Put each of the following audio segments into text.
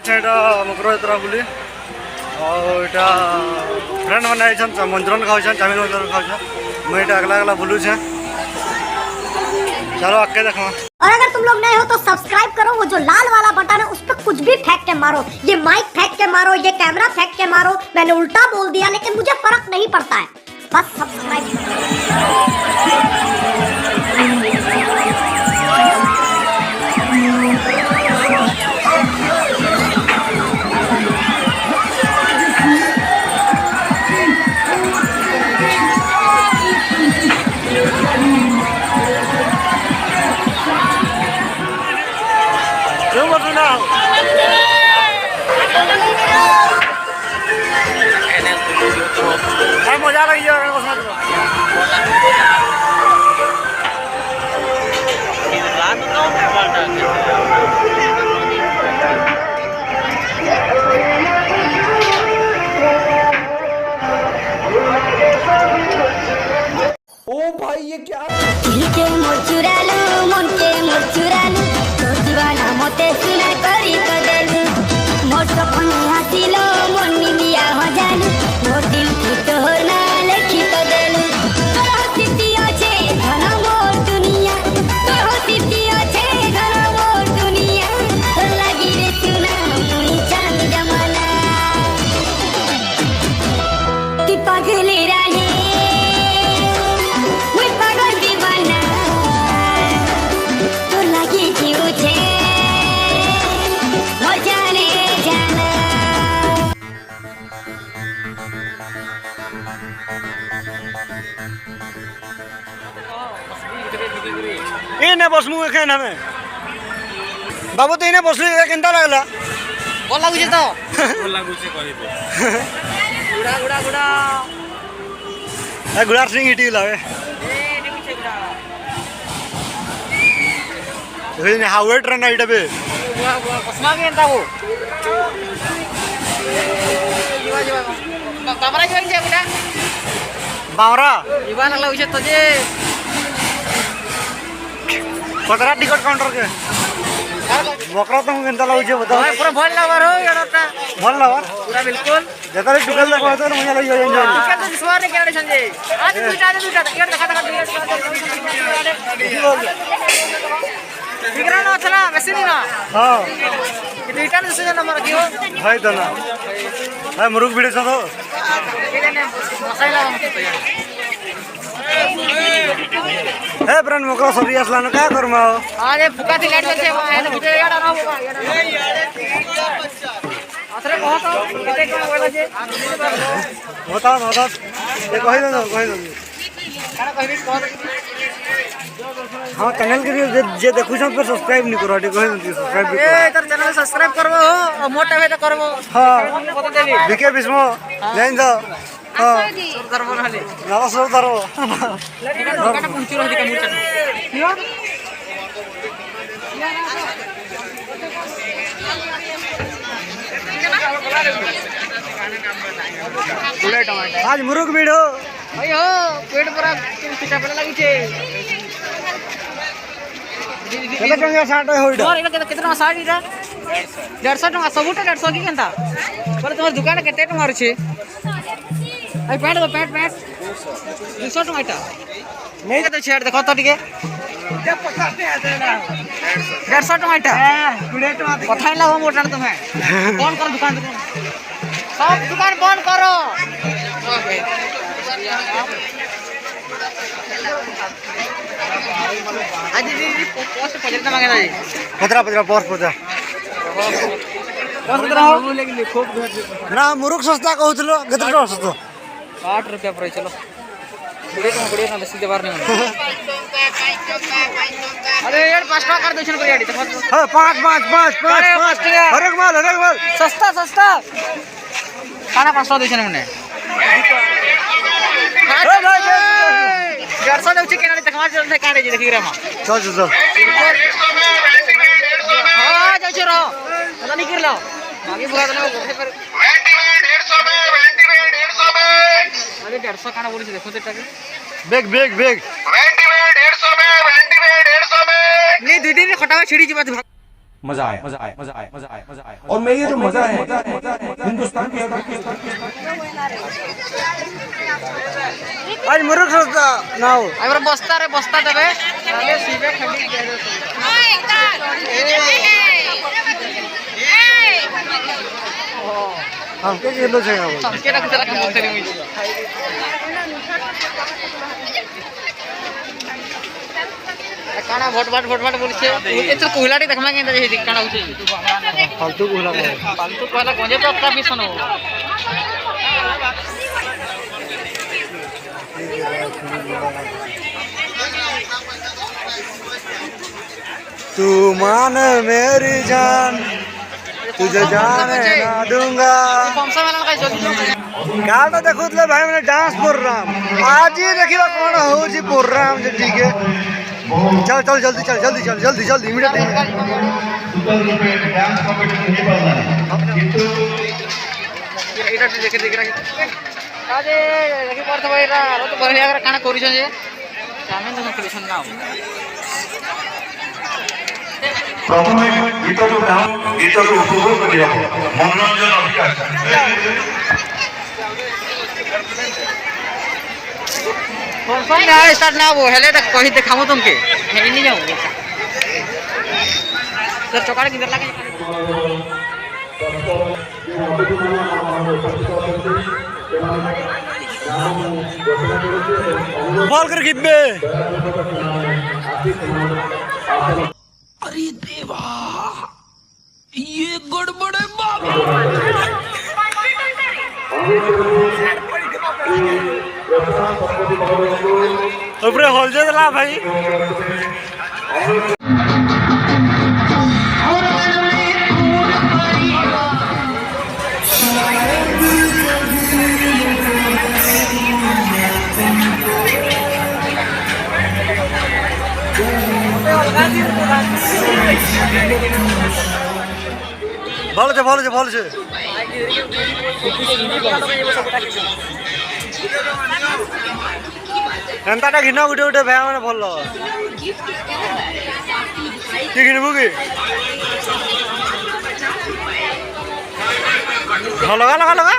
मकर यात्रा बुली और फ्रेंड मैंने मंचूरन खाऊ चाउमिन मंचूरन खाऊ मुझे अगला अगला बुलू छे। चलो आके देखो। और अगर तुम लोग नए हो तो सब्सक्राइब करो, वो जो लाल वाला बटन है उस पर कुछ भी फेंक के मारो, ये माइक फेंक के मारो, ये कैमरा फेंक के मारो, मैंने उल्टा बोल दिया लेकिन मुझे फर्क नहीं पड़ता है, बस सब्सक्राइब मजा लगी ओ भाई ये क्या चुरालू मन के मोर चुरालू तो दीवाना मते सुना करी तो देलू मोर सपने हासिलो मन मिलिया हो जानू मोर दिल की तोहर ना लिखी तो देलू तोर हस्ती अच्छे धन मोर दुनिया तोर हस्ती अच्छे धन मोर दुनिया तोर लगी रे सुना मुई चांद जमाना ती पागली रानी इने बसमु एखन हमें बाबू तो इने बसली केनता लागला भल लागुछ तो भल लागुछ कहि दे गुडा गुडा गुडा ए गुडार सिंह हिटी लावे ए देखि छे गुडा हेने हावे ट्रेन आइटा बे बुआ बुआ कसमा के एंता वो जीवा जीवा कमरा जोइन जे गुडा बावरा जीवा ना लागुछ तो जे पतरा टिकट काउंटर के मकरा तुम केनता लागुछ बताओ पूरा भल लावर हो एडा भल लावर पूरा बिल्कुल जेतरे टुकल देखो तो मजा लगी एंजॉय टिकट तो दिसवार ने केडे संजे आज दुटा टिकट देखा टिकरा न छला मेसिनी ना हां दुटा ने सुन नंबर कियो भाई तो ना है मुरुक भिड़े छ तो केने मसाला हे फ्रेंड मकरा सरी असला न का करमा अरे फुका थी लाइट से एने बुझे याडा ना असरे कहो तो केते कोन बोला जे बता ये कहि दो काना कहबी कह हां चैनल के जे देखु छ पर सब्सक्राइब नहीं करो कहि दो सब्सक्राइब भी ए तर चैनल सब्सक्राइब करबो हो मोटा वे तो करबो हां बता देबी बीके बिस्मो जाइन दो हां सुर करबो नाले नाला सुर दरो काना पुंचुर हदी का मुरचा कियो आज मुरुक भिड़ो अयो पेट पूरा पिटा पड़े लगी छे केते टंगा साट होइडा और इला केतना साड़ी रा 150 टका सबुटा 150 की केनता पर तुम्हार दुकान केते टका छे आई पैंट दो पैंट 200 टका इटा नहीं तो छेड़ देखो तो ठीक है 150 टका इटा कथा ही लागो मोटा तुम्हें कौन करो दुकान सब दुकान बंद करो आज दीदी पोस्ट पजरता मांगे ना जी पतरा पोस्ट पतरा पोस्ट पतरा हो लेकिन खूब ना मुरुक सस्ता कहउतलो केते टका सस्ता 8 रुपया पड़े चलो गुड़े ना बेसी देबार नहीं अरे यार 5 टका कर दोछन कर याडी तो हां 5 हर एक माल सस्ता काना 5 टका दोछन मने ए भाई 150 देउछि केना देखमा चल काने जी देखि रमा चल हां जाउ छ रो पता नहीं कर लो आगे बुला दलो पर 150 में अरे 150 काना बोली देखो तो बेग 150 में नहीं 2 दिन खटावा छिड़ी जी बात मजा आया मजा आया मजा आया मजा आया मजा आया और मैं ये जो मजा है हिंदुस्तान के आज मुरुख सोचता ना हो अगर बस्ता रे बस्ता देबे ताले सीबे खंडी दे दे हम के किलो छे अब हमके रख चला के बोलते रे काना भोट बोलछे एतो कोहिलाटी देखमा के जे काना होछे फालतू बोला फालतू कहला गंजे तो अपना भी सुनो तू मान मेरी जान तुझे जाने ना दूंगा कौनसा वाला का जोगी गाना देखुतले भाई मैंने डांस प्रोग्राम आज ही देखिबा कोन हो जी प्रोग्राम जे ठीक है चल चल जल्दी चल जल्दी चल जल्दी जल्दी इमीडिएट एटा देखे देख रहा आजे देखि परथ भाई रा तो बढ़िया कर काना करिसन जे सामने तो करिसन ना प्रथमे गीत को गीत को उपभोग करिया मनोरंजन अभियान कौन ना स्टार्ट ना वो हेले तक कहि देखामो तुमके हे नहीं जाओ सर चौकाड़ किधर लगे बॉल कर गिब्बे अरे देवा ये गड़बड़ है बाप ऊपर होल जे ला भाई ଭଲ છે ଏନ୍ତାଟା ଘିନ ଗୋଟେ ଗୋଟେ ଭ୍ୟା ମାନେ ଭଲ କି ଘିଣିବୁ କି ଲଗା ଲଗା ଲଗା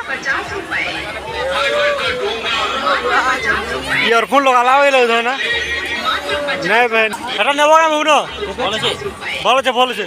ଇୟରଫୋନ୍ ଲଗା ଲାଗ ନା नहीं बहन এটা নেব না মুন ভালো আছে ভালো আছে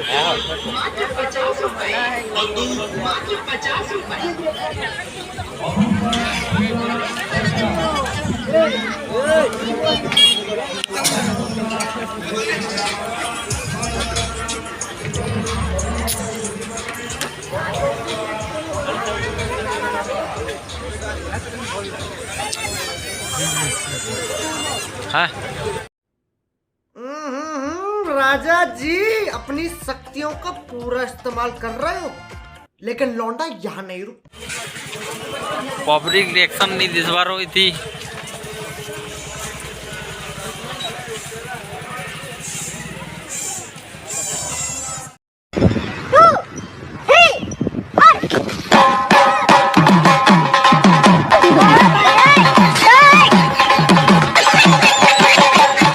हाँ राजा जी अपनी शक्तियों का पूरा इस्तेमाल कर रहे हो लेकिन लौंडा यहाँ नहीं रुक पब्लिक रिएक्शन नहीं दिस बार हुई थी